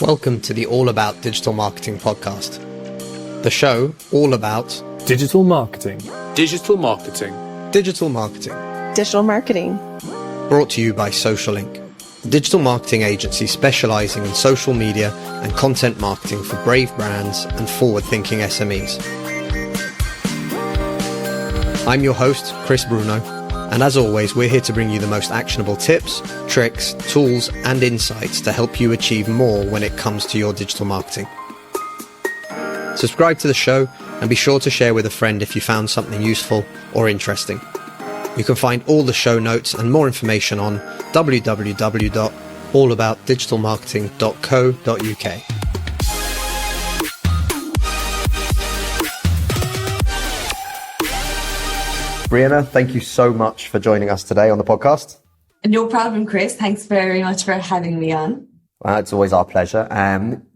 Welcome to the All About Digital Marketing podcast. The show all about digital marketing. Digital marketing. Digital marketing. Digital marketing. Brought to you by Social Link, a digital marketing agency specializing in social media and content marketing for brave brands and forward-thinking SMEs. I'm your host, Chris Briona, and as always, we're here to bring you the most actionable tips, tricks, tools, and insights to help you achieve more when it comes to your digital marketing. Subscribe to the show and be sure to share with a friend if you found something useful or interesting. You can find all the show notes and more information on www.allaboutdigitalmarketing.co.uk. Briona, thank you so much for joining us today on the podcast. No problem, Chris. Thanks very much for having me on. It's always our pleasure.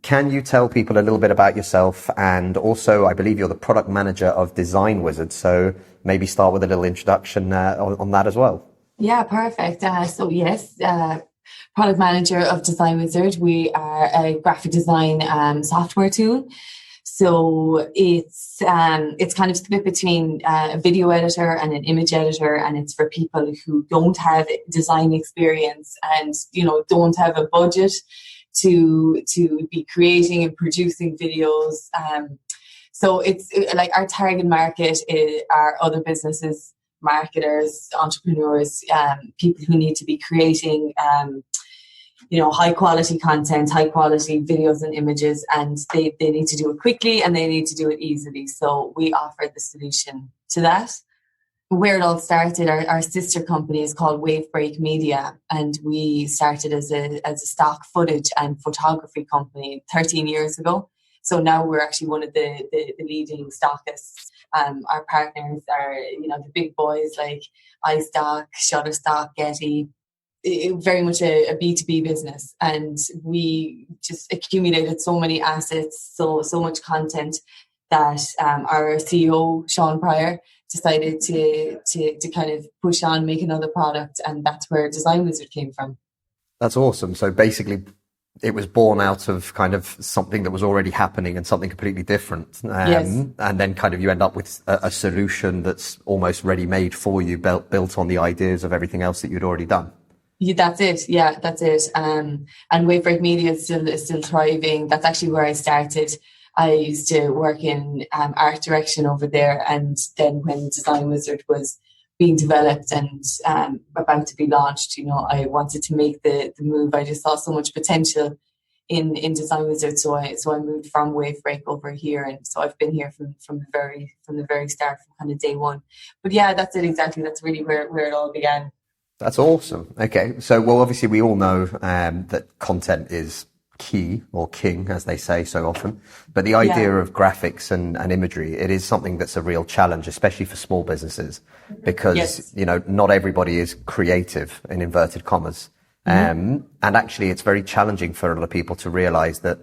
Can you tell people a little bit about yourself? And also, I believe you're the product manager of Design Wizard. So maybe start with a little introduction on that as well. Yeah, perfect. Product manager of Design Wizard. We are a graphic design software tool. So it's kind of split between a video editor and an image editor, and it's for people who don't have design experience and, don't have a budget to be creating and producing videos. So it's like our target market are other businesses, marketers, entrepreneurs, people who need to be creating high quality content, high quality videos and images, and they need to do it quickly and they need to do it easily. So we offer the solution to that. Where it all started, our sister company is called Wavebreak Media, and we started as a stock footage and photography company 13 years ago. So now we're actually one of the leading stockists. Our partners are, the big boys like iStock, Shutterstock, Getty. Very much a B2B business, and we just accumulated so many assets, so much content that our CEO Sean Pryor decided to kind of push on, make another product, and that's where Design Wizard came from. That's awesome. So basically, it was born out of kind of something that was already happening and something completely different. Yes. And then kind of you end up with a solution that's almost ready-made for you, built on the ideas of everything else that you'd already done. Yeah, that's it. Yeah, that's it. And Wavebreak Media is still thriving. That's actually where I started. I used to work in art direction over there, and then when Design Wizard was being developed and about to be launched, I wanted to make the move. I just saw so much potential in Design Wizard, so I moved from Wavebreak over here, and so I've been here from the very start, from kind of day one. But yeah, that's it exactly. That's really where it all began. That's awesome. Okay. So, well, obviously we all know that content is key, or king, as they say so often. But the idea of graphics and imagery, it is something that's a real challenge, especially for small businesses, because, yes. Not everybody is creative, in inverted commas. And actually it's very challenging for a lot of people to realize that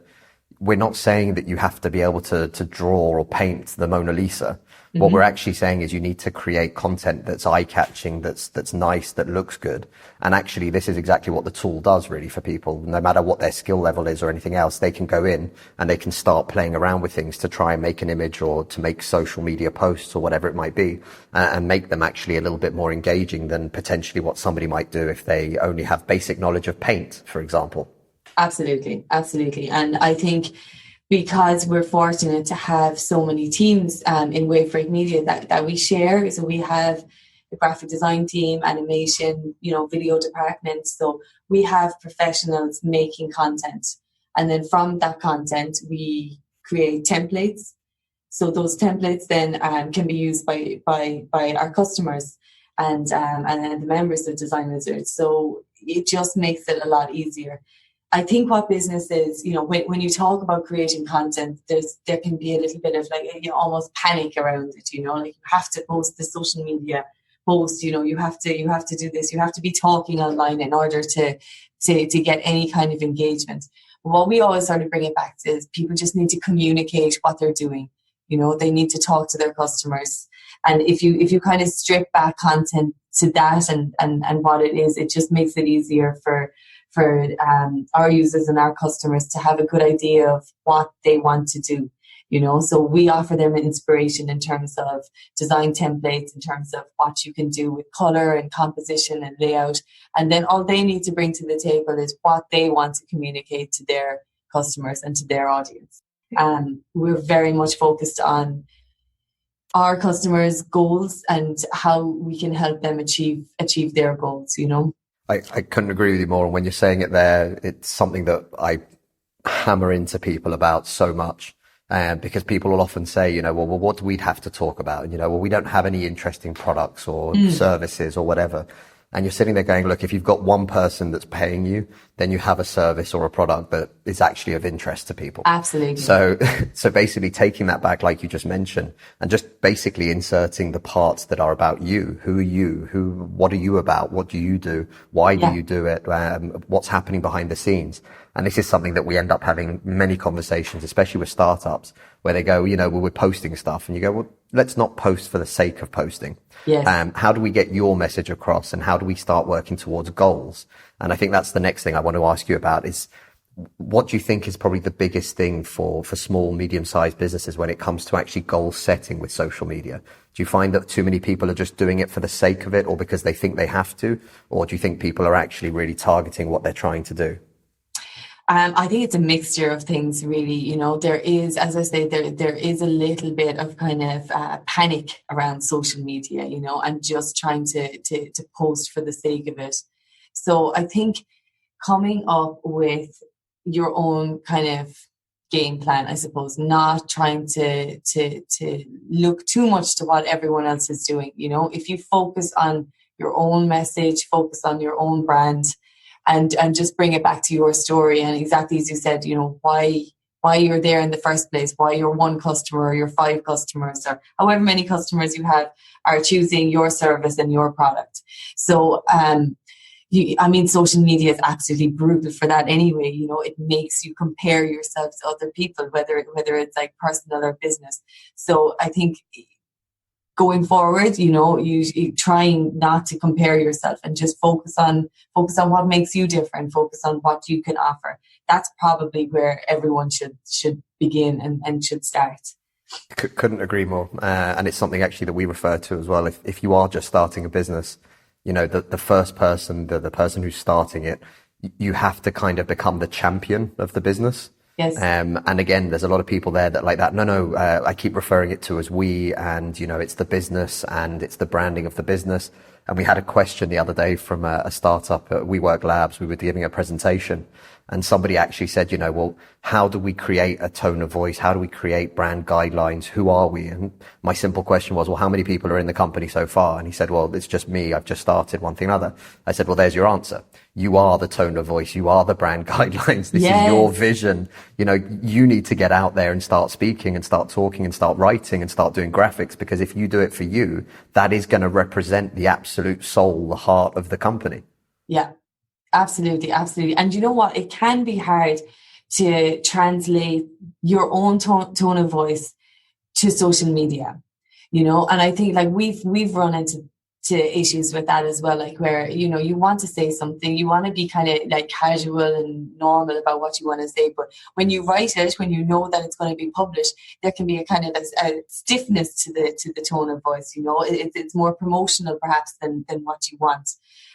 we're not saying that you have to be able to draw or paint the Mona Lisa. What we're actually saying is you need to create content that's eye-catching, that's nice, that looks good. And actually, this is exactly what the tool does really for people. No matter what their skill level is or anything else, they can go in and they can start playing around with things to try and make an image or to make social media posts or whatever it might be, and make them actually a little bit more engaging than potentially what somebody might do if they only have basic knowledge of paint, for example. Absolutely. And I think because we're fortunate to have so many teams in Wavebreak Media that we share. So we have the graphic design team, animation, video department. So we have professionals making content. And then from that content, we create templates. So those templates then can be used by our customers and the members of Design Wizard. So it just makes it a lot easier. I think what business is, when you talk about creating content, there can be a little bit of almost panic around it, like you have to post the social media post, you have to do this, you have to be talking online in order to get any kind of engagement. But what we always sort of bring it back to is people just need to communicate what they're doing. They need to talk to their customers. And if you kind of strip back content to that and what it is, it just makes it easier for for our users and our customers to have a good idea of what they want to do. So we offer them an inspiration in terms of design templates, in terms of what you can do with color and composition and layout. And then all they need to bring to the table is what they want to communicate to their customers and to their audience. We're very much focused on our customers' goals and how we can help them achieve their goals, I couldn't agree with you more. And when you're saying it there, it's something that I hammer into people about so much. Because people will often say, well, what do we have to talk about? And, well, we don't have any interesting products or services or whatever. And you're sitting there going, look, if you've got one person that's paying you, then you have a service or a product that is actually of interest to people. Absolutely. So basically taking that back, like you just mentioned, and just basically inserting the parts that are about you. Who are you? What are you about? What do you do? Why do you do it? What's happening behind the scenes? And this is something that we end up having many conversations, especially with startups, where they go, well, we're posting stuff. And you go, well, let's not post for the sake of posting. Yes. How do we get your message across, and how do we start working towards goals? And I think that's the next thing I want to ask you about is, what do you think is probably the biggest thing for small, medium-sized businesses when it comes to actually goal setting with social media? Do you find that too many people are just doing it for the sake of it, or because they think they have to? Or do you think people are actually really targeting what they're trying to do? I think it's a mixture of things, really. There is, as I say, there is a little bit of kind of panic around social media, and just trying to post for the sake of it. So I think coming up with your own kind of game plan, I suppose, not trying to look too much to what everyone else is doing. If you focus on your own message, focus on your own brand, and just bring it back to your story. And exactly as you said, why you're there in the first place, why your one customer or your 5 customers or however many customers you have are choosing your service and your product. So, social media is absolutely brutal for that anyway. It makes you compare yourself to other people, whether it's like personal or business. So I think going forward, you trying not to compare yourself and just focus on what makes you different, focus on what you can offer. That's probably where everyone should begin and should start. Couldn't agree more. And it's something actually that we refer to as well. If you are just starting a business, the first person, the person who's starting it, you have to kind of become the champion of the business. Yes. And again, there's a lot of people there that like that. No, I keep referring it to as we, and it's the business and it's the branding of the business. And we had a question the other day from a startup at WeWork Labs. We were giving a presentation, and somebody actually said, well, how do we create a tone of voice? How do we create brand guidelines? Who are we? And my simple question was, well, how many people are in the company so far? And he said, well, it's just me. I've just started, one thing or another. I said, well, there's your answer. You are the tone of voice. You are the brand guidelines. This is your vision. You need to get out there and start speaking and start talking and start writing and start doing graphics, because if you do it for you, that is going to represent the absolute soul, the heart of the company. Yeah. Absolutely, absolutely. And you know what? It can be hard to translate your own tone of voice to social media, and I think like we've run into issues with that as well, like where, you want to say something, you want to be kind of like casual and normal about what you want to say. But when you write it, when you know that it's going to be published, there can be a kind of a stiffness to the tone of voice, it's more promotional perhaps than what you want.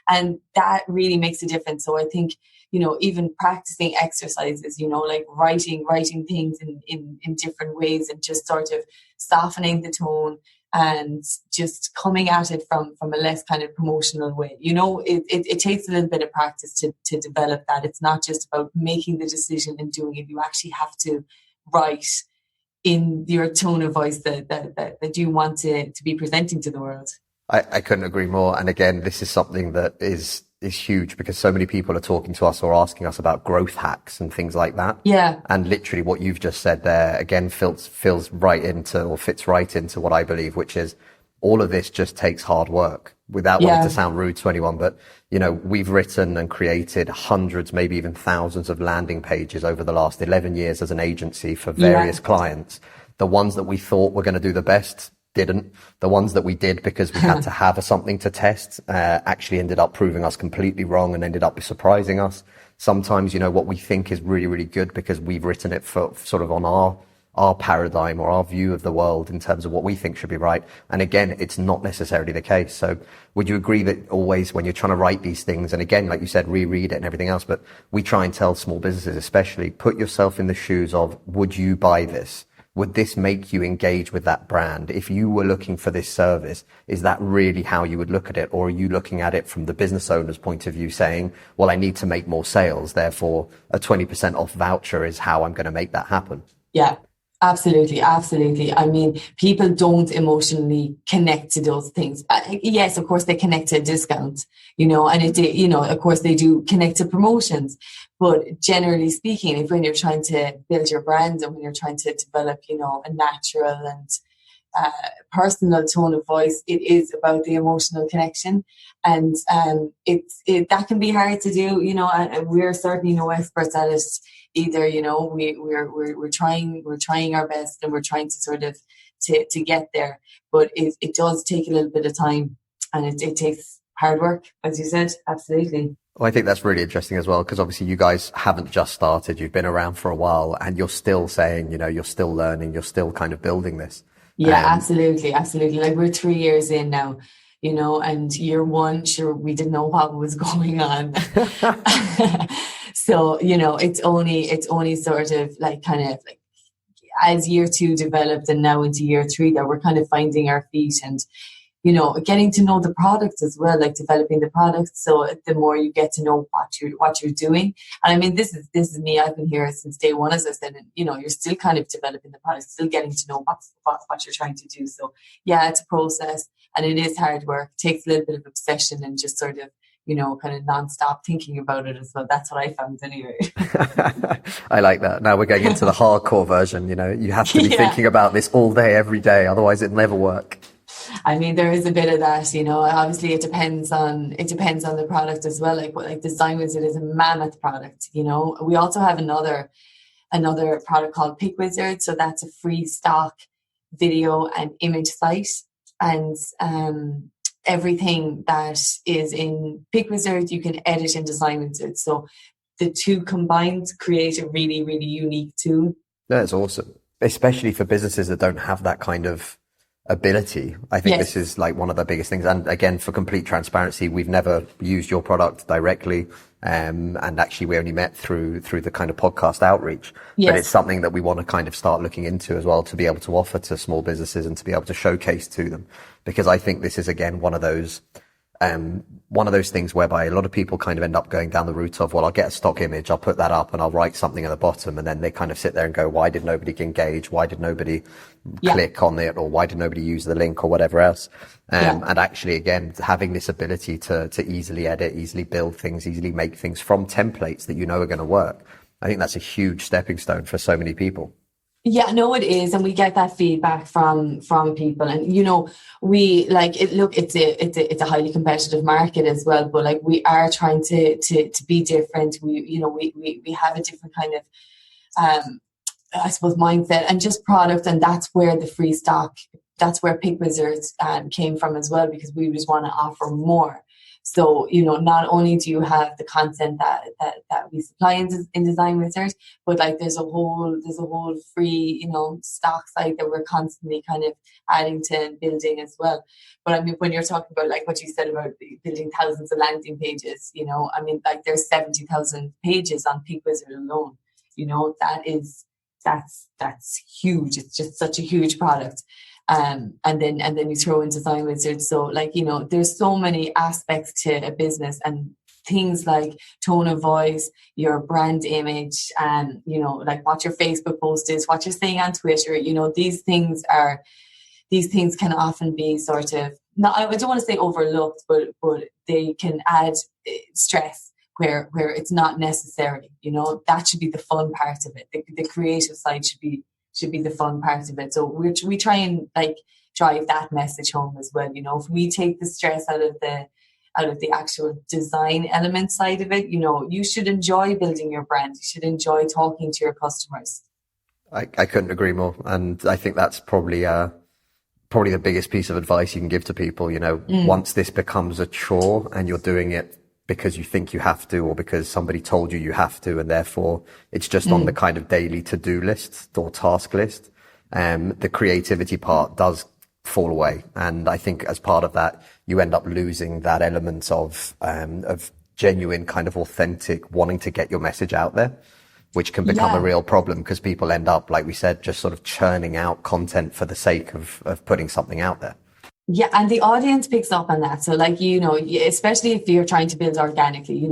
And that really makes a difference. So I think, even practicing exercises, like writing things in different ways and just sort of softening the tone and just coming at it from a less kind of promotional way. It takes a little bit of practice to develop that. It's not just about making the decision and doing it. You actually have to write in your tone of voice that you want to be presenting to the world. I couldn't agree more. And again, this is something that is huge, because so many people are talking to us or asking us about growth hacks and things like that. Yeah. And literally what you've just said there, again, fits right into what I believe, which is all of this just takes hard work, without wanting to sound rude to anyone. But, we've written and created hundreds, maybe even thousands of landing pages over the last 11 years as an agency for various clients. The ones that we thought were going to do the best didn't. The ones that we did because we had to have something to test actually ended up proving us completely wrong and ended up surprising us. sometimes, what we think is really, really good because we've written it for sort of on our paradigm or our view of the world in terms of what we think should be right. And again, it's not necessarily the case. So would you agree that always when you're trying to write these things, and again, like you said, reread it and everything else, but we try and tell small businesses especially, put yourself in the shoes of, would you buy this? Would this make you engage with that brand? If you were looking for this service, is that really how you would look at it? Or are you looking at it from the business owner's point of view saying, well, I need to make more sales, therefore a 20% off voucher is how I'm going to make that happen? Yeah. Absolutely, absolutely. I mean, people don't emotionally connect to those things. Yes, of course, they connect to a discount, and of course, they do connect to promotions. But generally speaking, when you're trying to build your brand and when you're trying to develop, a natural and personal tone of voice, it is about the emotional connection, and that can be hard to do. And we're certainly no experts at it either. We're trying our best, and we're trying to sort of to get there, but it does take a little bit of time, and it takes hard work, as you said. Absolutely. Well, I think that's really interesting as well, because obviously you guys haven't just started, you've been around for a while, and you're still saying, you're still learning, you're still kind of building this. Yeah, absolutely. Like we're 3 years in now, and year one, sure, we didn't know what was going on. So, it's only sort of like kind of like as year two developed and now into year three that we're kind of finding our feet and, getting to know the product as well, like developing the product. So the more you get to know what you're doing. And I mean, this is me. I've been here since day one, as I said, and, you're still kind of developing the product, still getting to know what you're trying to do. So yeah, it's a process and it is hard work. It takes a little bit of obsession and just sort of, kind of non-stop thinking about it as well. That's what I found anyway. I like that. Now we're going into the hardcore version. You have to be thinking about this all day, every day. Otherwise it'll never work. I mean, there is a bit of that, obviously it depends on the product as well. Like Design Wizard is a mammoth product, We also have another product called Pick Wizard. So that's a free stock video and image site. And, everything that is in Pick Wizard, you can edit in Design Wizard. So the two combined create a really, really unique tool. That's awesome, especially for businesses that don't have that kind of ability. I think this is like one of the biggest things. And again, for complete transparency, we've never used your product directly. And actually we only met through the kind of podcast outreach, but it's something that we want to kind of start looking into as well, to be able to offer to small businesses and to be able to showcase to them. Because I think this is, again, one of those things whereby a lot of people kind of end up going down the route of, well, I'll get a stock image, I'll put that up and I'll write something at the bottom. And then they kind of sit there and go, why did nobody engage? Why did nobody click on it? Or why did nobody use the link or whatever else? And actually, again, having this ability to easily edit, easily build things, easily make things from templates that are going to work. I think that's a huge stepping stone for so many people. Yeah, no, it is. And we get that feedback from people. And, we like it. Look, it's a highly competitive market as well. But like, we are trying to be different. We have a different kind of, I suppose, mindset and just product. And that's where the free stock, that's where Pick Wizards came from as well, because we just want to offer more. So, not only do you have the content that we supply in Design Wizard, but like there's a whole free, stock site that we're constantly kind of adding to and building as well. But I mean, when you're talking about like what you said about building thousands of landing pages, I mean, like there's 70,000 pages on Pick Wizard alone. That's huge. It's just such a huge product. And then you throw in Design Wizard. So like, there's so many aspects to a business and things like tone of voice, your brand image, and, like what your Facebook post is, what you're saying on Twitter, these things can often be sort of, not, I don't want to say overlooked, but they can add stress where it's not necessary. That should be the fun part of it. The creative side should be the fun part of it. So we try and like drive that message home as well. If we take the stress out of the actual design element side of it, you should enjoy building your brand. You should enjoy talking to your customers. I couldn't agree more. And I think that's probably the biggest piece of advice you can give to people. Once this becomes a chore and you're doing it because you think you have to, or because somebody told you you have to, and therefore it's just on the kind of daily to-do list or task list, the creativity part does fall away. And I think as part of that, you end up losing that element of genuine, kind of authentic wanting to get your message out there, which can become a real problem because people end up, like we said, just sort of churning out content for the sake of putting something out there. Yeah, and the audience picks up on that. So like, especially if you're trying to build organically, you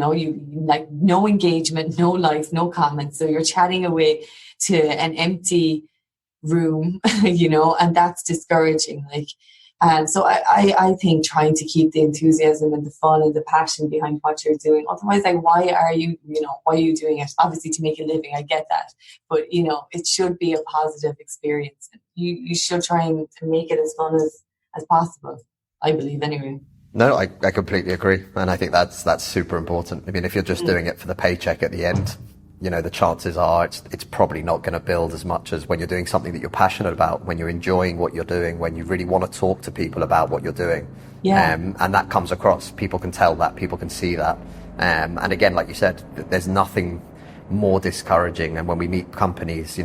like no engagement, no likes, no comments. So you're chatting away to an empty room, and that's discouraging. So I think trying to keep the enthusiasm and the fun and the passion behind what you're doing. Otherwise, like, why are you doing it? Obviously to make a living, I get that. But, it should be a positive experience. You should try and make it as fun as possible, I believe, anyway. No, I completely agree. And I think that's super important. I mean, if you're just doing it for the paycheck at the end, the chances are it's probably not going to build as much as when you're doing something that you're passionate about, when you're enjoying what you're doing, when you really want to talk to people about what you're doing. Yeah. And that comes across. People can tell that, people can see that. And again, like you said, there's nothing more discouraging. And when we meet companies,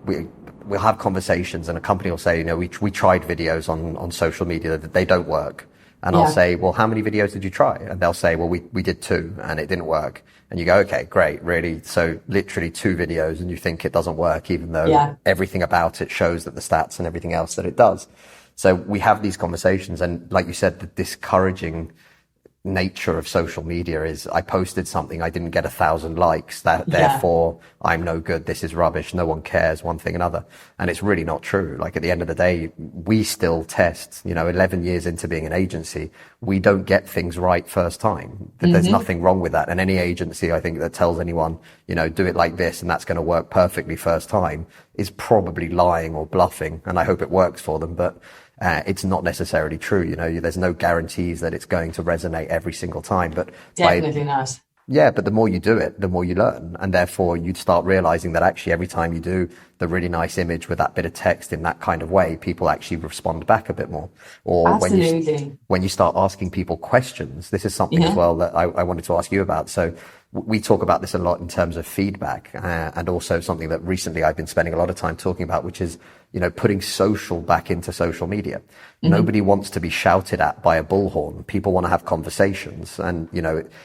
we'll have conversations and a company will say, we tried videos on social media that they don't work. And I'll say, well, how many videos did you try? And they'll say, well, we did 2 and it didn't work. And you go, okay, great, really? So literally 2 videos and you think it doesn't work, even though everything about it shows that the stats and everything else that it does. So we have these conversations. And like you said, the discouraging nature of social media is I posted something, I didn't get 1,000 likes, therefore I'm no good, this is rubbish, no one cares, one thing another. And it's really not true. Like at the end of the day, we still test, 11 years into being an agency, we don't get things right first time. There's nothing wrong with that. And any agency, I think, that tells anyone, do it like this and that's going to work perfectly first time is probably lying or bluffing. And I hope it works for them. But it's not necessarily true. There's no guarantees that it's going to resonate every single time, but definitely not. Yeah, but the more you do it, the more you learn. And therefore you'd start realizing that actually every time you do the really nice image with that bit of text in that kind of way, people actually respond back a bit more. Or when you start asking people questions, this is something as well that I wanted to ask you about. So we talk about this a lot in terms of feedback, and also something that recently I've been spending a lot of time talking about, which is, putting social back into social media. Nobody wants to be shouted at by a bullhorn. People want to have conversations. And,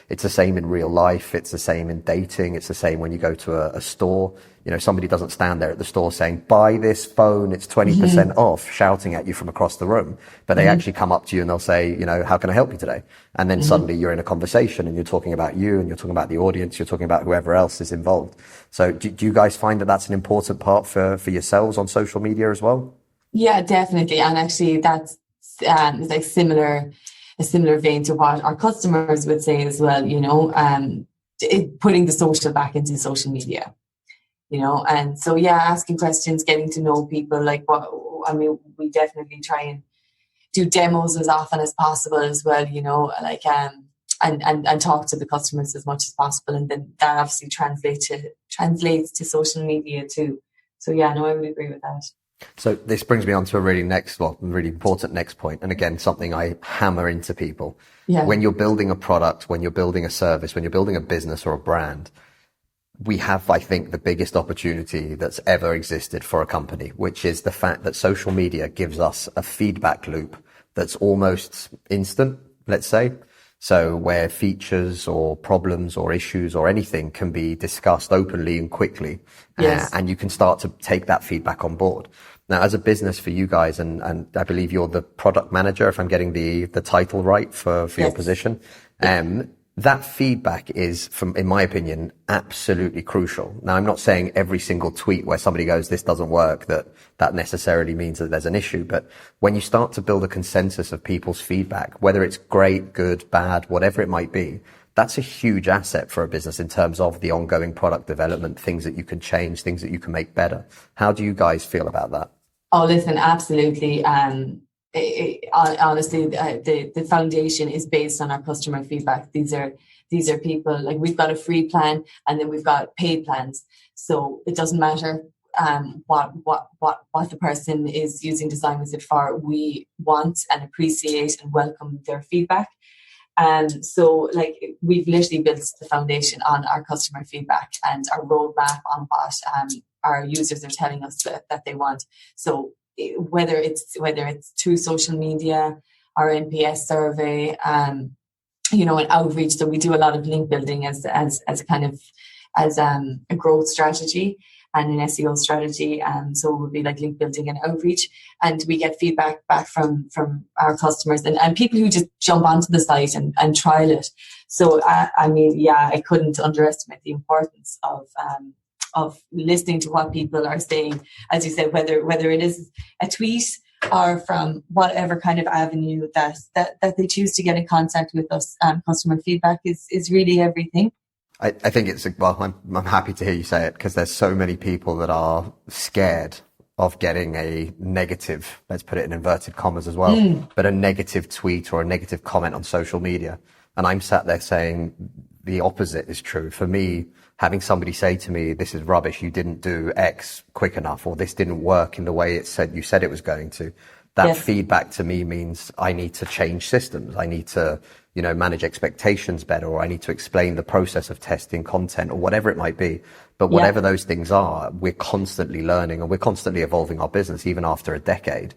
it's the same in real life. It's the same in dating. It's the same when you go to a store. Somebody doesn't stand there at the store saying, buy this phone, it's 20% off, shouting at you from across the room. But they actually come up to you and they'll say, how can I help you today? And then suddenly you're in a conversation and you're talking about you and you're talking about the audience, you're talking about whoever else is involved. So do you guys find that that's an important part for yourselves on social media as well? Yeah, definitely. And actually that's like a similar vein to what our customers would say as well, putting the social back into social media. And so, asking questions, getting to know people, we definitely try and do demos as often as possible as well, and talk to the customers as much as possible. And then that obviously translates to social media too. So, I would agree with that. So this brings me on to a really important next point. And again, something I hammer into people. Yeah. When you're building a product, when you're building a service, when you're building a business or a brand, we have, I think, the biggest opportunity that's ever existed for a company, which is the fact that social media gives us a feedback loop that's almost instant, let's say. So where features or problems or issues or anything can be discussed openly and quickly, and you can start to take that feedback on board. Now, as a business for you guys, and I believe you're the product manager, if I'm getting the title right for your position, that feedback is, in my opinion, absolutely crucial. Now, I'm not saying every single tweet where somebody goes, this doesn't work, that necessarily means that there's an issue. But when you start to build a consensus of people's feedback, whether it's great, good, bad, whatever it might be, that's a huge asset for a business in terms of the ongoing product development, things that you can change, things that you can make better. How do you guys feel about that? Oh, listen, absolutely. Honestly, the foundation is based on our customer feedback. These are people, like, we've got a free plan and then we've got paid plans. So it doesn't matter what the person is using Design With It for. We want and appreciate and welcome their feedback. So like we've literally built the foundation on our customer feedback and our roadmap on what our users are telling us that they want. So whether it's through social media, our NPS survey, you know, and outreach. So we do a lot of link building as a kind of a growth strategy and an SEO strategy. So it would be like link building and outreach. And we get feedback back from our customers and people who just jump onto the site and trial it. So I mean, yeah, I couldn't underestimate the importance of listening to what people are saying. As you said, whether it is a tweet or from whatever kind of avenue that they choose to get in contact with us, customer feedback is really everything. I think it's, well, I'm happy to hear you say it, because there's so many people that are scared of getting a negative, let's put it in inverted commas as well, but a negative tweet or a negative comment on social media. And I'm sat there saying the opposite is true. For me, having somebody say to me, this is rubbish, you didn't do X quick enough, or this didn't work in the way you said it was going to. That yes. Feedback to me means I need to change systems. I need to, you know, manage expectations better, or I need to explain the process of testing content, or whatever it might be. But whatever those things are, we're constantly learning and we're constantly evolving our business, even after a decade.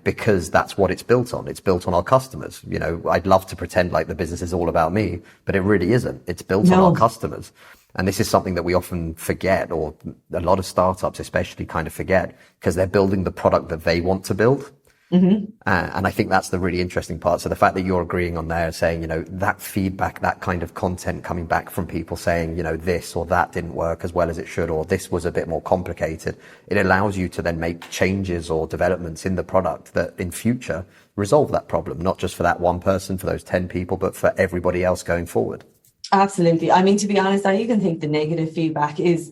Because that's what it's built on. It's built on our customers. You know, I'd love to pretend like the business is all about me, but it really isn't. It's built on our customers. And this is something that we often forget, or a lot of startups especially kind of forget, because they're building the product that they want to build. Mm-hmm. And I think that's the really interesting part. So the fact that you're agreeing on there, saying, you know, that feedback, that kind of content coming back from people saying, you know, this or that didn't work as well as it should, or this was a bit more complicated. It allows you to then make changes or developments in the product that in future resolve that problem, not just for that one person, for those 10 people, but for everybody else going forward. Absolutely. I mean, to be honest, I even think the negative feedback is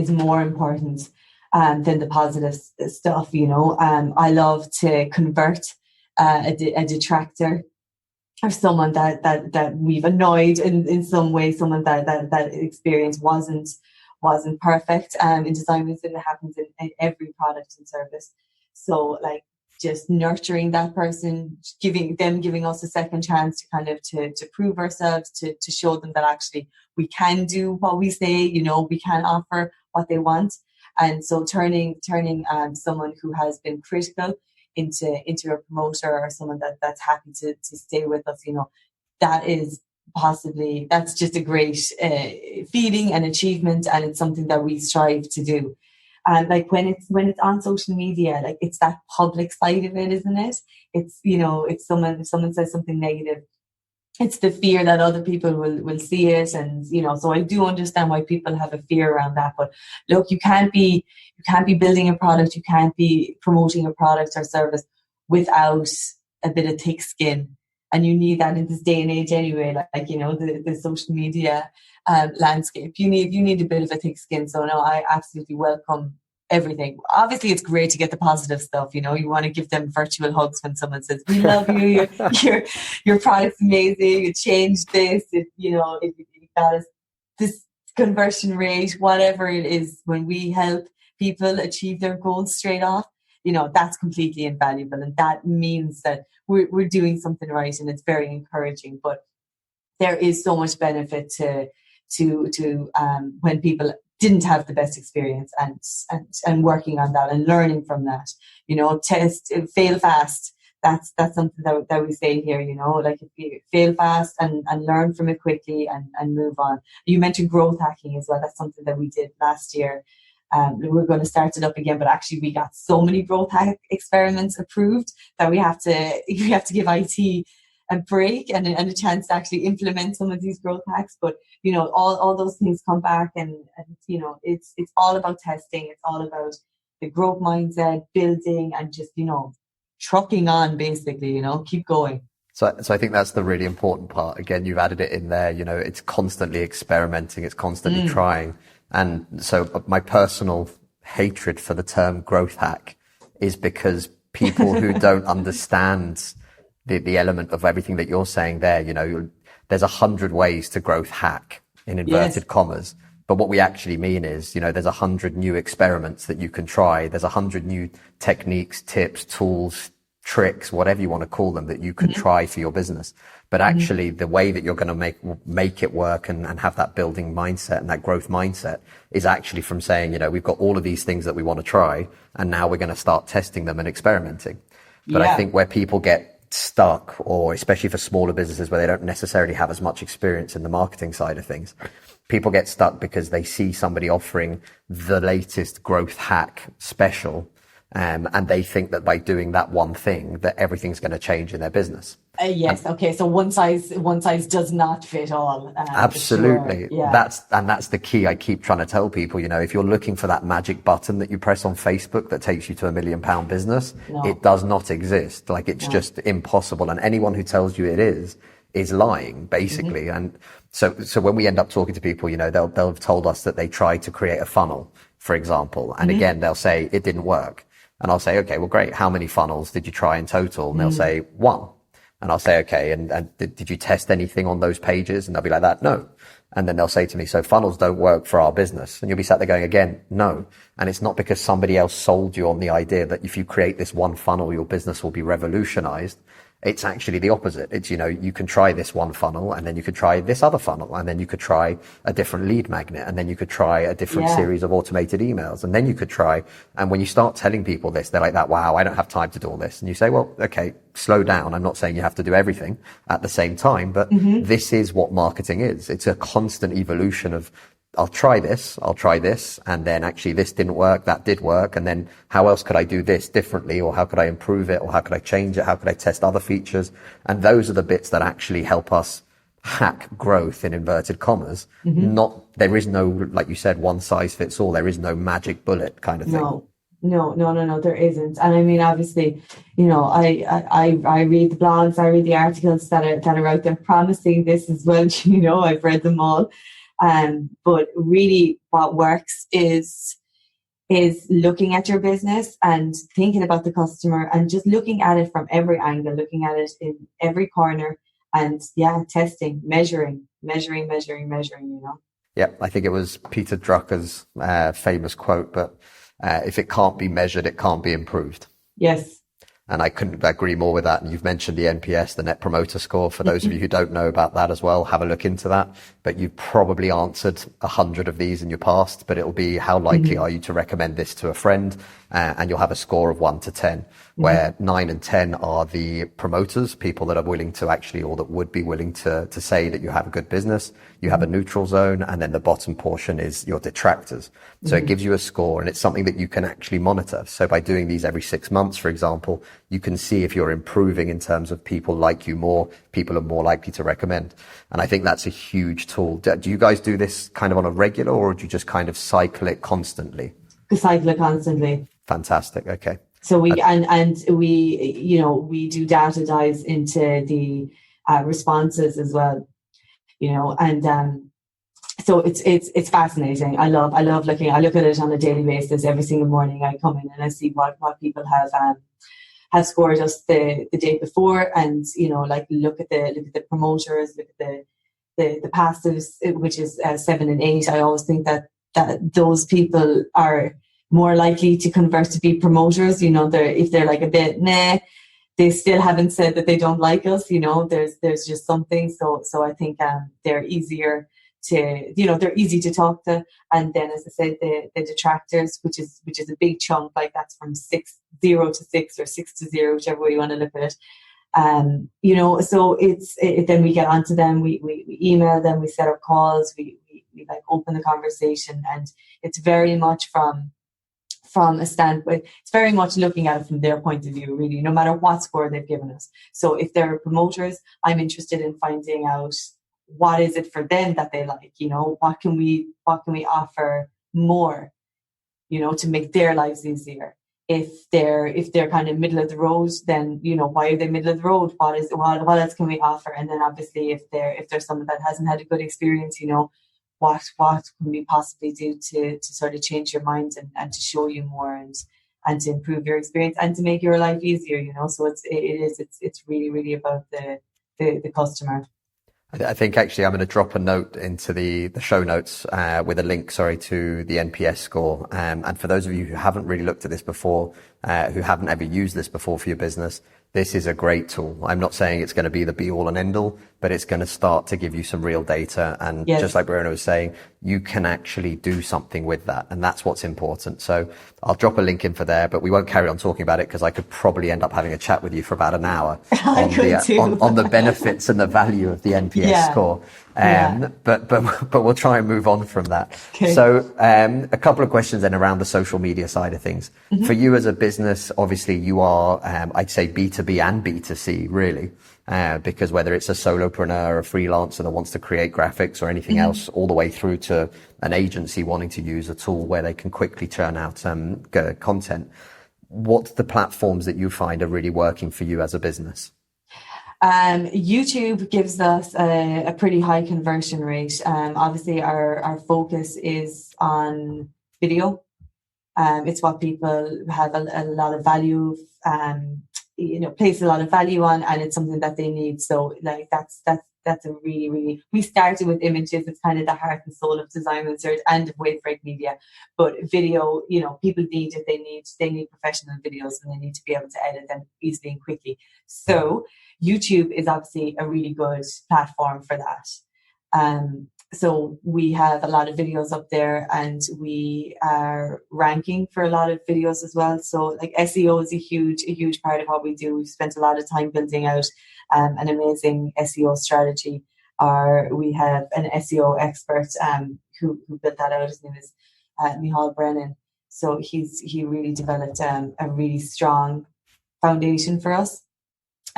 more important than the positive stuff, you know. I love to convert a detractor or someone that we've annoyed in some way, someone that experience wasn't perfect. In design wins, it happens in every product and service. So like just nurturing that person, giving us a second chance to kind of to prove ourselves, to show them that actually we can do what we say, you know, we can offer what they want. And so turning someone who has been critical into a promoter, or someone that's happy to stay with us, you know, that's just a great feeling and achievement, and it's something that we strive to do. And like when it's on social media, like it's that public side of it, isn't it? It's, you know, if someone says something negative, it's the fear that other people will see it. And, you know, so I do understand why people have a fear around that. But look, you can't be building a product, you can't be promoting a product or service without a bit of thick skin. And you need that in this day and age anyway, like you know, the social media landscape. You need a bit of a thick skin. So no, I absolutely welcome everything. Obviously, it's great to get the positive stuff. You know, you want to give them virtual hugs when someone says, "We love you. Your product's amazing. You changed this. It got us this conversion rate, whatever it is." When we help people achieve their goals straight off, you know, that's completely invaluable, and that means that we're doing something right, and it's very encouraging. But there is so much benefit to when people didn't have the best experience and working on that and learning from that. You know, fail fast. That's something that we say here, you know, like if you fail fast and learn from it quickly and move on. You mentioned growth hacking as well. That's something that we did last year. We're going to start it up again, but actually we got so many growth hack experiments approved that we have to give IT a break and a chance to actually implement some of these growth hacks. But, you know, all those things come back and you know, it's all about testing. It's all about the growth mindset, building, and just, you know, trucking on basically, you know, keep going. So I think that's the really important part. Again, you've added it in there, you know, it's constantly experimenting, it's constantly trying. And so my personal hatred for the term growth hack is because people who don't understand the element of everything that you're saying there, you know, there's 100 ways to growth hack in inverted commas. But what we actually mean is, you know, there's 100 new experiments that you can try. There's 100 new techniques, tips, tools, tricks, whatever you want to call them, that you can try for your business. But actually the way that you're going to make it work and have that building mindset and that growth mindset is actually from saying, you know, we've got all of these things that we want to try, and now we're going to start testing them and experimenting. But I think where people get stuck, or especially for smaller businesses where they don't necessarily have as much experience in the marketing side of things, people get stuck because they see somebody offering the latest growth hack special. And they think that by doing that one thing, that everything's going to change in their business. Yes. Okay. So one size does not fit all. Absolutely. Sure. Yeah. That's the key. I keep trying to tell people, you know, if you're looking for that magic button that you press on Facebook that takes you to £1 million business, it does not exist. Like, it's just impossible. And anyone who tells you it is lying, basically. And so when we end up talking to people, you know, they'll have told us that they tried to create a funnel, for example. And again, they'll say it didn't work. And I'll say, okay, well, great. How many funnels did you try in total? And they'll say 1. And I'll say, okay, and did you test anything on those pages? And they'll be like that, no. And then they'll say to me, so funnels don't work for our business. And you'll be sat there going, again, no. And it's not because somebody else sold you on the idea that if you create this one funnel, your business will be revolutionized. It's actually the opposite. It's, you know, you can try this one funnel, and then you could try this other funnel, and then you could try a different lead magnet, and then you could try a different series of automated emails, and then you could try. And when you start telling people this, they're like that, wow, I don't have time to do all this. And you say, well, okay, slow down. I'm not saying you have to do everything at the same time, but this is what marketing is. It's a constant evolution of, I'll try this, and then actually this didn't work, that did work, and then how else could I do this differently, or how could I improve it, or how could I change it, how could I test other features? And those are the bits that actually help us hack growth, in inverted commas. There is no, like you said, one size fits all. There is no magic bullet kind of thing. No, there isn't. And I mean, obviously, you know, I read the blogs, I read the articles that are out there promising this as well. You know, I've read them all. But really what works is looking at your business and thinking about the customer and just looking at it from every angle, looking at it in every corner, and testing, measuring, you know. Yeah, I think it was Peter Drucker's famous quote, but if it can't be measured, it can't be improved. Yes. And I couldn't agree more with that. And you've mentioned the NPS, the Net Promoter Score. For those of you who don't know about that as well, have a look into that. But you've probably answered 100 of these in your past, but it'll be how likely are you to recommend this to a friend? And you'll have a score of 1 to 10, where 9 and 10 are the promoters, people that are willing to actually, or that would be willing to say that you have a good business. You have a neutral zone, and then the bottom portion is your detractors. So it gives you a score, and it's something that you can actually monitor. So by doing these every 6 months, for example, you can see if you're improving in terms of people like you more, people are more likely to recommend. And I think that's a huge tool. Do you guys do this kind of on a regular, or do you just kind of cycle it constantly? Cycle it constantly. Fantastic. Okay. So we we do data dives into the responses as well, you know, and so it's fascinating. I look at it on a daily basis. Every single morning I come in and I see what people have scored us the day before, and you know, like look at the promoters, look at the passives, which is 7 and 8. I always think that those people are more likely to convert to be promoters. You know, if they're like a bit they still haven't said that they don't like us. You know, there's just something. So I think they're easier to, you know, they're easy to talk to. And then, as I said, the detractors, which is a big chunk, like that's from 0 to 6 or 6 to 0, whichever way you want to look at it. You know, so then we get onto them, we email them, we set up calls, we like open the conversation, and it's very much from a standpoint, it's very much looking at it from their point of view, really, no matter what score they've given us. So if they're promoters, I'm interested in finding out what is it for them that they like, you know, what can we offer more, you know, to make their lives easier. If they're kind of middle of the road, then, you know, why are they middle of the road? What else can we offer? And then obviously if there's someone that hasn't had a good experience, you know, what can we possibly do to sort of change your mind and to show you more and to improve your experience and to make your life easier, you know. So it's really, really about the customer. I think actually I'm going to drop a note into the show notes with a link, to the NPS score. And for those of you who haven't really looked at this before, who haven't ever used this before for your business, this is a great tool. I'm not saying it's going to be the be all and end all, but it's going to start to give you some real data. And just like Briona was saying, you can actually do something with that. And that's what's important. So I'll drop a link in for there, but we won't carry on talking about it because I could probably end up having a chat with you for about an hour on the benefits and the value of the NPS score. But we'll try and move on from that. Okay. So a couple of questions then around the social media side of things. Mm-hmm. For you as a business, obviously you are, I'd say B2B and B2C really. Because whether it's a solopreneur, a freelancer that wants to create graphics or anything else, all the way through to an agency wanting to use a tool where they can quickly churn out content, what's the platforms that you find are really working for you as a business? YouTube gives us a pretty high conversion rate. Obviously, our focus is on video. It's what people have a lot of value. Place a lot of value on, and it's something that they need. So like that's a really, we started with images. It's kind of the heart and soul of Design Wizard and of Wavebreak Media. But video, people need it. They need professional videos, and they need to be able to edit them easily and quickly. So YouTube is obviously a really good platform for that. So we have a lot of videos up there, and we are ranking for a lot of videos as well. So like SEO is a huge part of what we do. We've spent a lot of time building out an amazing SEO strategy. We have an SEO expert who built that out. His name is Michal Brennan. So he really developed a really strong foundation for us.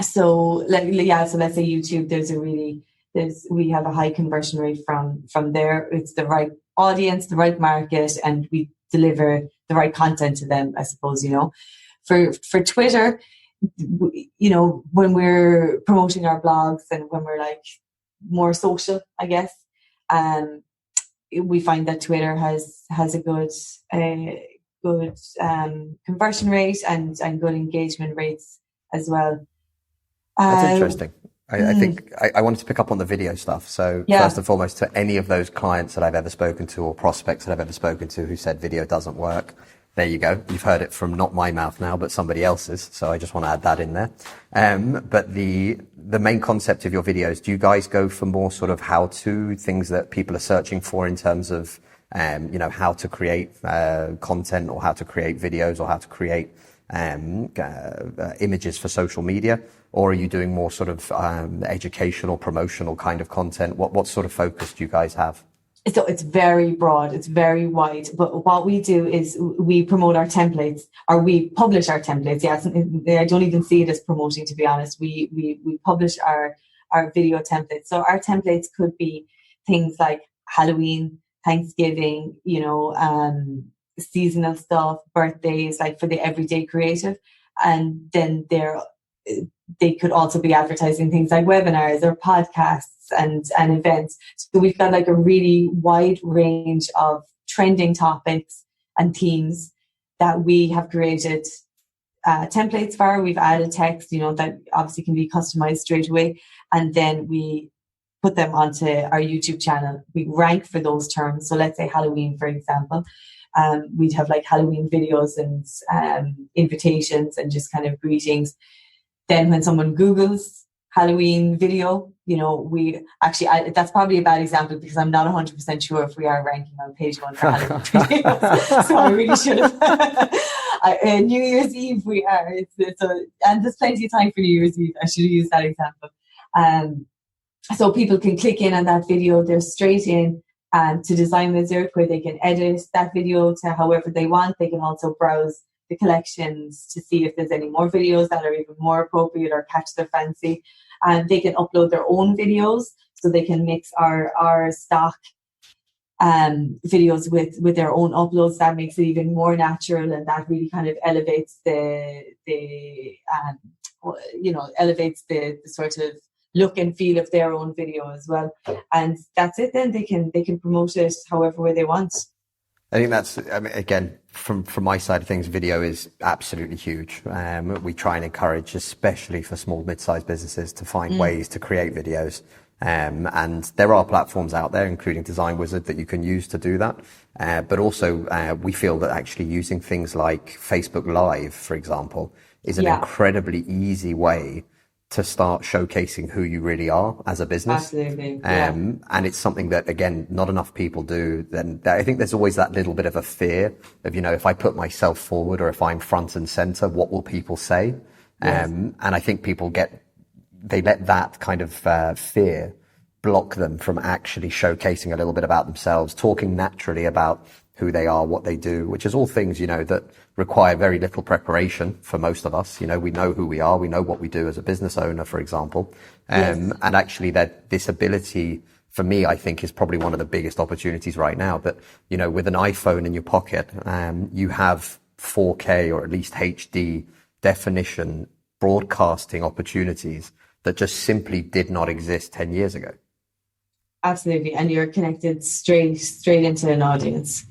So so let's say YouTube, we have a high conversion rate from there. It's the right audience, the right market, and we deliver the right content to them, I suppose, For Twitter, when we're promoting our blogs and when we're like more social, I guess, we find that Twitter has a good conversion rate and good engagement rates as well. That's interesting. I think I wanted to pick up on the video stuff. So first and foremost, to any of those clients that I've ever spoken to or prospects that I've ever spoken to who said video doesn't work, there you go. You've heard it from not my mouth now, but somebody else's. So I just want to add that in there. But the main concept of your videos, do you guys go for more sort of how-to things that people are searching for in terms of, how to create content or how to create videos or how to create images for social media? Or are you doing more sort of educational, promotional kind of content? What sort of focus do you guys have? So it's very broad, it's very wide. But what we do is we promote our templates, or we publish our templates. Yes, I don't even see it as promoting, to be honest. We publish our video templates. So our templates could be things like Halloween, Thanksgiving, seasonal stuff, birthdays, like for the everyday creative. And then they could also be advertising things like webinars or podcasts and events. So we've got like a really wide range of trending topics and themes that we have created templates for. We've added text, that obviously can be customized straight away. And then we put them onto our YouTube channel. We rank for those terms. So let's say Halloween, for example. We'd have like Halloween videos and invitations and just kind of greetings. Then when someone Googles Halloween video, we actually, that's probably a bad example because I'm not 100% sure if we are ranking on page 1 for Halloween videos. So I really should have. New Year's Eve, we are. And there's plenty of time for New Year's Eve. I should have used that example. So people can click in on that video. They're straight in to Design Wizard, where they can edit that video to however they want. They can also browse the collections to see if there's any more videos that are even more appropriate or catch their fancy. And they can upload their own videos, so they can mix our stock videos with their own uploads. That makes it even more natural, and that really kind of elevates the sort of look and feel of their own video as well. And that's it. Then they can promote it however way they want. I think that's, again, from my side of things, video is absolutely huge. We try and encourage, especially for small, mid-sized businesses, to find ways to create videos. And there are platforms out there, including Design Wizard, that you can use to do that. But also, we feel that actually using things like Facebook Live, for example, is an incredibly easy way to start showcasing who you really are as a business. Absolutely. And it's something that, again, not enough people do. Then I think there's always that little bit of a fear of, if I put myself forward or if I'm front and center, what will people say? And I think people they let that kind of fear block them from actually showcasing a little bit about themselves, talking naturally about who they are, what they do, which is all things, that require very little preparation for most of us. We know who we are. We know what we do as a business owner, for example. And actually this ability, for me, I think is probably one of the biggest opportunities right now. That, with an iPhone in your pocket, you have 4K or at least HD definition broadcasting opportunities that just simply did not exist 10 years ago. Absolutely. And you're connected straight into an audience.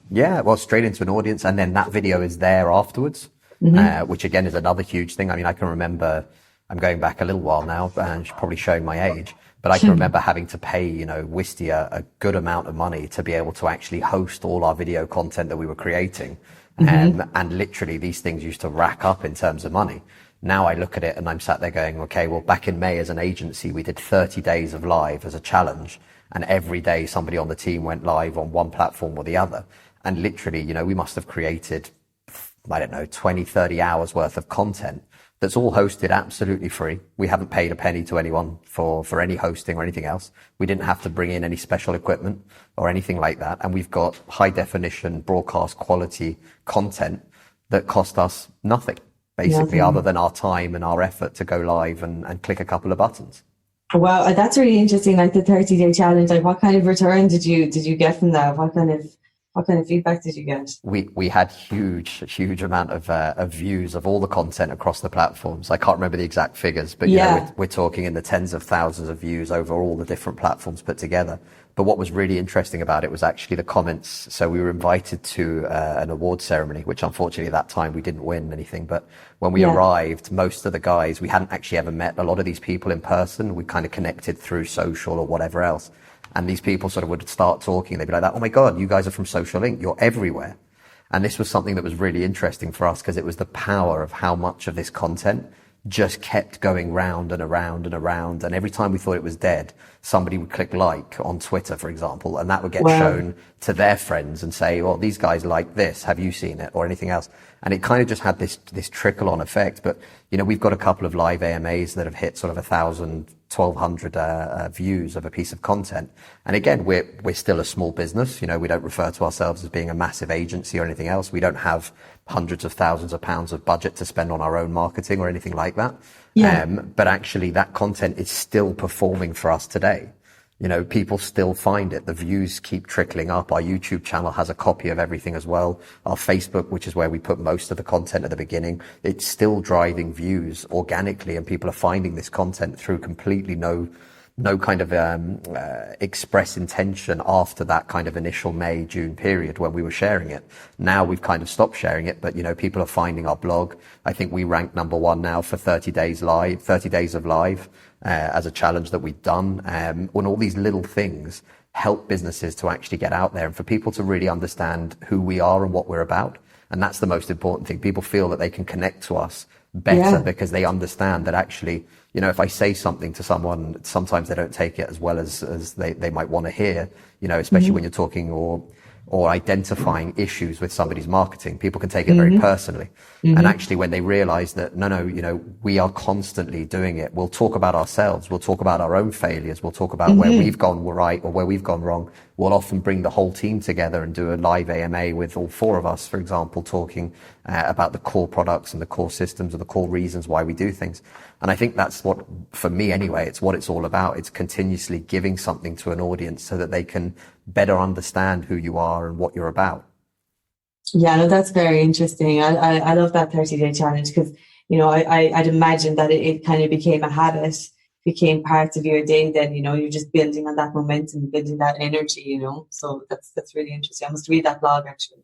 Yeah, well, straight into an audience, and then that video is there afterwards, which again is another huge thing. I mean, I can remember, I'm going back a little while now, and probably showing my age, but I can remember having to pay, Wistia a good amount of money to be able to actually host all our video content that we were creating. And literally these things used to rack up in terms of money. Now I look at it and I'm sat there going, okay, well, back in May as an agency, we did 30 days of live as a challenge. And every day somebody on the team went live on one platform or the other. And literally, we must have created, 20, 30 hours worth of content that's all hosted absolutely free. We haven't paid a penny to anyone for any hosting or anything else. We didn't have to bring in any special equipment or anything like that. And we've got high definition broadcast quality content that cost us nothing, basically, other than our time and our effort to go live and click a couple of buttons. Wow, that's really interesting. Like the 30-day challenge, like what kind of return did you get from that? What kind of feedback did you get? We had huge amount of views of all the content across the platforms. I can't remember the exact figures, but we're talking in the tens of thousands of views over all the different platforms put together. But what was really interesting about it was actually the comments. So we were invited to an award ceremony, which unfortunately at that time we didn't win anything. But when we arrived, most of the guys, we hadn't actually ever met a lot of these people in person. We kind of connected through social or whatever else. And these people sort of would start talking. They'd be like, oh my God, you guys are from Social Link. You're everywhere. And this was something that was really interesting for us because it was the power of how much of this content just kept going round and around and around. And every time we thought it was dead, somebody would click like on Twitter, for example, and that would get shown to their friends and say, well, these guys like this. Have you seen it or anything else? And it kind of just had this trickle on effect. But, we've got a couple of live AMAs that have hit sort of 1,000, 1,200 views of a piece of content. And again, we're still a small business. We don't refer to ourselves as being a massive agency or anything else. We don't have hundreds of thousands of pounds of budget to spend on our own marketing or anything like that. But actually that content is still performing for us today. People still find it. The views keep trickling up. Our YouTube channel has a copy of everything as well. Our Facebook, which is where we put most of the content at the beginning, it's still driving views organically, and people are finding this content through completely no kind of express intention after that kind of initial May, June period when we were sharing it. Now we've kind of stopped sharing it, but people are finding our blog. I think we rank number 1 now for 30 days of live as a challenge that we've done. When all these little things help businesses to actually get out there and for people to really understand who we are and what we're about. And that's the most important thing. People feel that they can connect to us better because they understand that actually, if I say something to someone, sometimes they don't take it as well as they might want to hear, especially when you're talking or identifying issues with somebody's marketing. People can take it very personally. And actually when they realize that, no, we are constantly doing it. We'll talk about ourselves. We'll talk about our own failures. We'll talk about where we've gone right or where we've gone wrong. We'll often bring the whole team together and do a live AMA with all 4 of us, for example, talking about the core products and the core systems and the core reasons why we do things. And I think that's what, for me anyway, it's what it's all about. It's continuously giving something to an audience so that they can better understand who you are and what you're about. Yeah, no, that's very interesting. I love that 30-day challenge because, I'd imagine that it kind of became a habit, became part of your day. Then, you're just building on that momentum, building that energy, So that's really interesting. I must read that blog actually.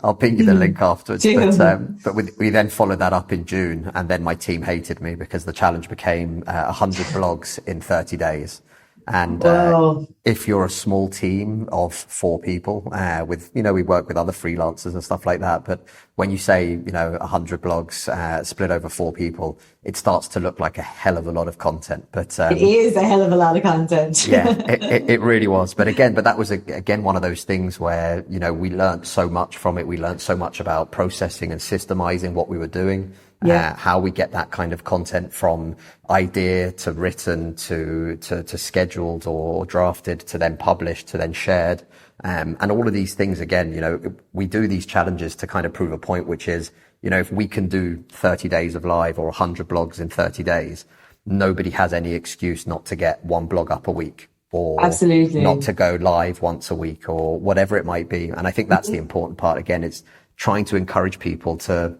I'll ping you the link afterwards. But we then followed that up in June, and then my team hated me because the challenge became 100 blogs in 30 days. And if you're a small team of 4 people, with, we work with other freelancers and stuff like that. But when you say, 100 blogs split over 4 people, it starts to look like a hell of a lot of content. But it is a hell of a lot of content. Yeah, it really was. But that was again one of those things where, we learned so much from it. We learned so much about processing and systemizing what we were doing. How we get that kind of content from idea to written to scheduled or drafted to then published to then shared. And all of these things, again, we do these challenges to kind of prove a point, which is, if we can do 30 days of live or 100 blogs in 30 days, nobody has any excuse not to get 1 blog up a week or absolutely not to go live once a week or whatever it might be. And I think that's the important part. Again, it's trying to encourage people to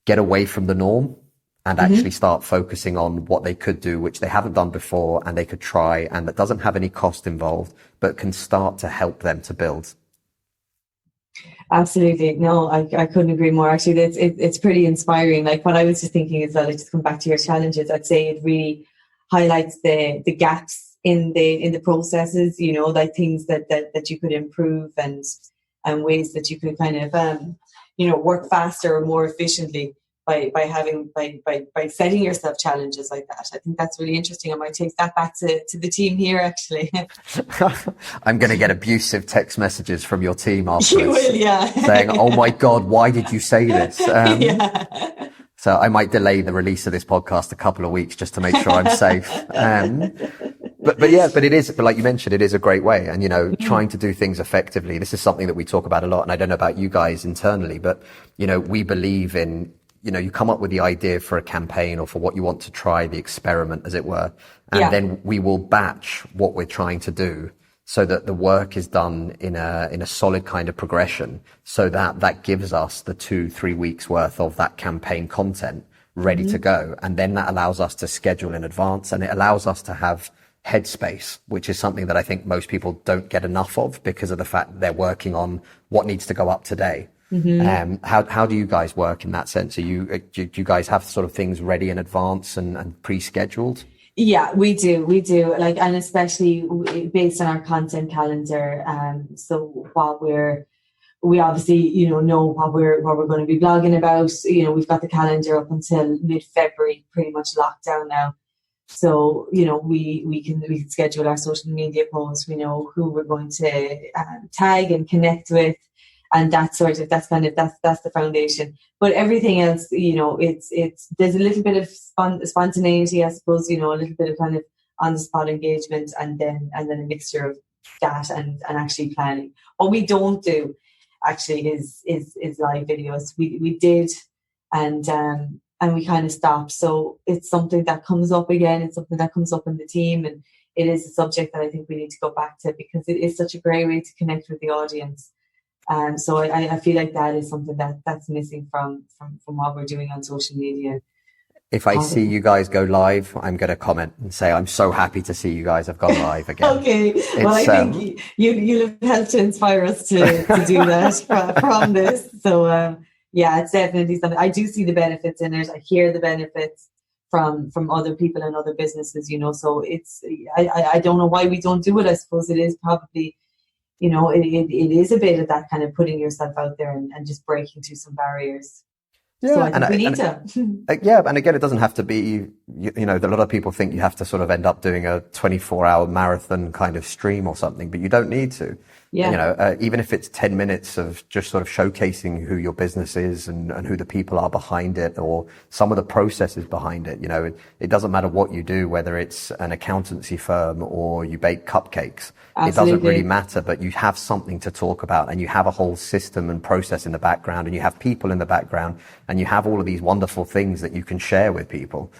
get away from the norm and actually start focusing on what they could do, which they haven't done before and they could try, and that doesn't have any cost involved, but can start to help them to build. Absolutely. No, I couldn't agree more. Actually, it's pretty inspiring. Like what I was just thinking as well, like just come back to your challenges, I'd say it really highlights the gaps in the processes, like things that you could improve and ways that you could kind of, work faster or more efficiently by setting yourself challenges like that. I think that's really interesting. I might take that back to the team here, actually. I'm going to get abusive text messages from your team afterwards. You will, yeah. Saying, "Oh my God, why did you say this?" So I might delay the release of this podcast a couple of weeks just to make sure I'm safe. But it is, but like you mentioned, it is a great way. And, trying to do things effectively. This is something that we talk about a lot. And I don't know about you guys internally, but, we believe in, you come up with the idea for a campaign or for what you want to try, the experiment, as it were. And then we will batch what we're trying to do so that the work is done in a solid kind of progression, so that gives us the 2-3 weeks worth of that campaign content ready to go. And then that allows us to schedule in advance, and it allows us to have headspace, which is something that I think most people don't get enough of because of the fact they're working on what needs to go up today. How do you guys work in that sense? Do you guys have sort of things ready in advance and pre-scheduled? Yeah, we do. Like, and especially based on our content calendar. So while we obviously, know what we're going to be blogging about, we've got the calendar up until mid-February, pretty much locked down now. So, we can schedule our social media posts. We know who we're going to tag and connect with. And that's the foundation. But everything else, it's there's a little bit of spontaneity, I suppose, a little bit of kind of on the spot engagement, and then a mixture of that and actually planning. What we don't do actually is live videos. We did, and we kind of stopped. So it's something that comes up again. It's something that comes up in the team, and it is a subject that I think we need to go back to because it is such a great way to connect with the audience. So I feel like that is something that's missing from what we're doing on social media. If I see you guys go live, I'm going to comment and say, I'm so happy to see you guys have gone live again. Okay. Well, I think you'll have helped to inspire us to do that from this. So, it's definitely something. I do see the benefits in it. I hear the benefits from other people and other businesses, so it's, I don't know why we don't do it. I suppose it is probably, it is a bit of that kind of putting yourself out there and just breaking through some barriers. Yeah, so I think we need to. And again, it doesn't have to be, a lot of people think you have to sort of end up doing a 24-hour marathon kind of stream or something, but you don't need to. Yeah. Even if it's 10 minutes of just sort of showcasing who your business is and who the people are behind it, or some of the processes behind it. It doesn't matter what you do, whether it's an accountancy firm or you bake cupcakes. Absolutely. It doesn't really matter, but you have something to talk about, and you have a whole system and process in the background, and you have people in the background, and you have all of these wonderful things that you can share with people.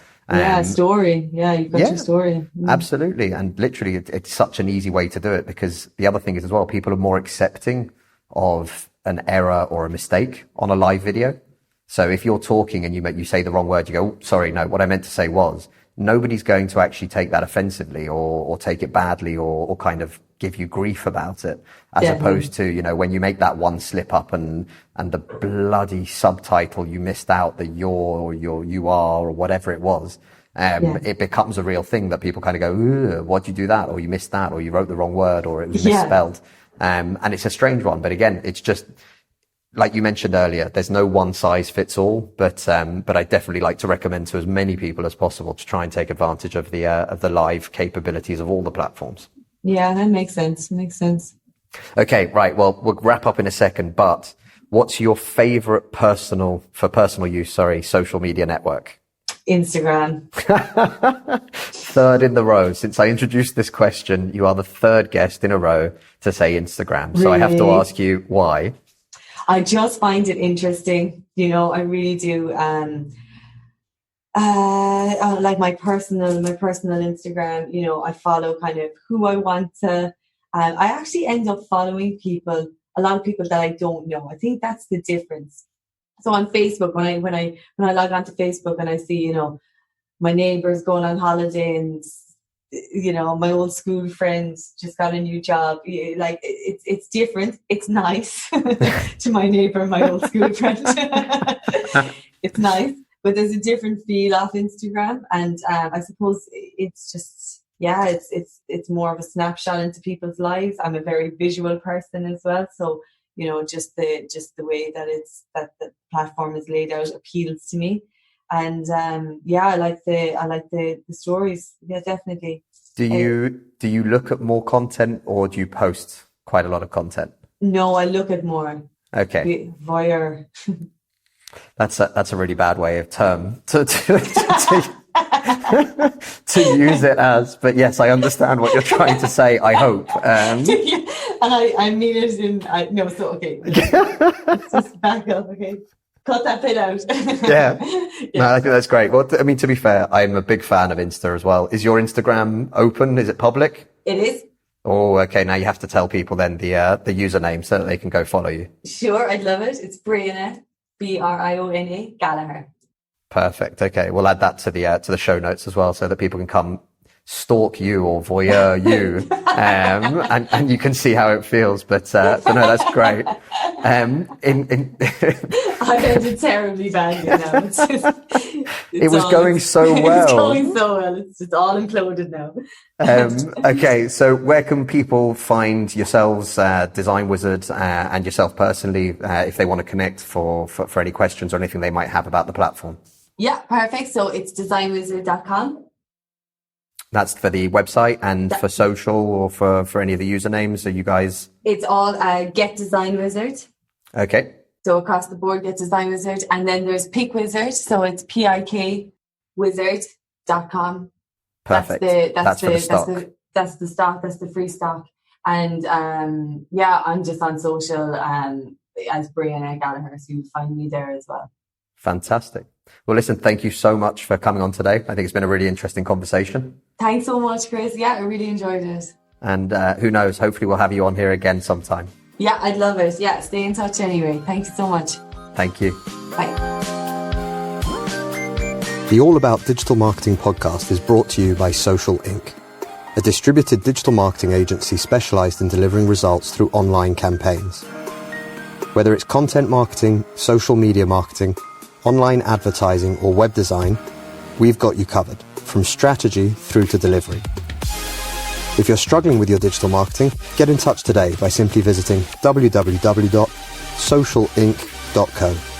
Story. Yeah, you've got your story. Absolutely. And literally, it's such an easy way to do it, because the other thing is as well, people are more accepting of an error or a mistake on a live video. So if you're talking and you say the wrong word, you go, sorry, no, what I meant to say was, nobody's going to actually take that offensively or take it badly or kind of give you grief about it, as opposed to, when you make that one slip up and the bloody subtitle you missed out, the you are, or whatever it was. it becomes a real thing that people kind of go, ooh, why'd you do that? Or you missed that, or you wrote the wrong word, or it was misspelled. And it's a strange one. But again, it's just, like you mentioned earlier, there's no one size fits all, but I definitely like to recommend to as many people as possible to try and take advantage of the live capabilities of all the platforms. Yeah, that makes sense. Makes sense. Okay, right. Well, we'll wrap up in a second, but what's your favorite personal use, social media network? Instagram. Third in the row. Since I introduced this question, you are the third guest in a row to say Instagram. So I have to ask you why. I just find it interesting. I really do. Like my personal Instagram, I follow kind of who I want to. I actually end up following a lot of people that I don't know. I think that's the difference. So on Facebook, when I log onto Facebook and I see, my neighbours going on holiday and, my old school friends just got a new job. Like it's different. It's nice to my neighbour, my old school friend. It's nice, but there's a different feel off Instagram. And I suppose it's just, it's more of a snapshot into people's lives. I'm a very visual person as well. So, just the way that the platform is laid out appeals to me. And I like the stories. Yeah, definitely. Do you look at more content, or do you post quite a lot of content? No, I look at more. Okay. Voyeur. That's a really bad way of term to use it as, but yes, I understand what you're trying to say, I hope. And I mean it okay. Let's just back up, okay? Cut that bit out. Yeah. No, I think that's great. Well, I mean, to be fair, I'm a big fan of Insta as well. Is your Instagram open? Is it public? It is. Oh, okay. Now you have to tell people then the username so that they can go follow you. Sure, I'd love it. It's Briona, Briona, Gallagher. Perfect. Okay, we'll add that to the show notes as well, so that people can come stalk you or voyeur you, and you can see how it feels. But no, that's great. I've ended terribly badly now. It was going so well. It's going so well. It's just all imploded now. Okay, so where can people find yourselves, Design Wizard, and yourself personally, if they want to connect for any questions or anything they might have about the platform? Yeah, perfect. So it's designwizard.com. That's for the website, and for social, or for any of the usernames. Are you guys? It's all Get Design Wizard. Okay. So across the board, Get Design Wizard. And then there's Pick Wizard. So it's pikwizard.com. Perfect. That's the stock. That's the stock. That's the free stock. And I'm just on social as Briona Gallagher. So you'll find me there as well. Fantastic. Well, listen, thank you so much for coming on today. I think it's been a really interesting conversation. Thanks so much, Chris. Yeah, I really enjoyed it. And who knows, hopefully we'll have you on here again sometime. Yeah, I'd love it. Yeah, stay in touch anyway. Thank you so much. Thank you. Bye. The All About Digital Marketing podcast is brought to you by Social Inc., a distributed digital marketing agency specialized in delivering results through online campaigns. Whether it's content marketing, social media marketing, online advertising, or web design, we've got you covered, from strategy through to delivery. If you're struggling with your digital marketing, get in touch today by simply visiting www.socialinc.co.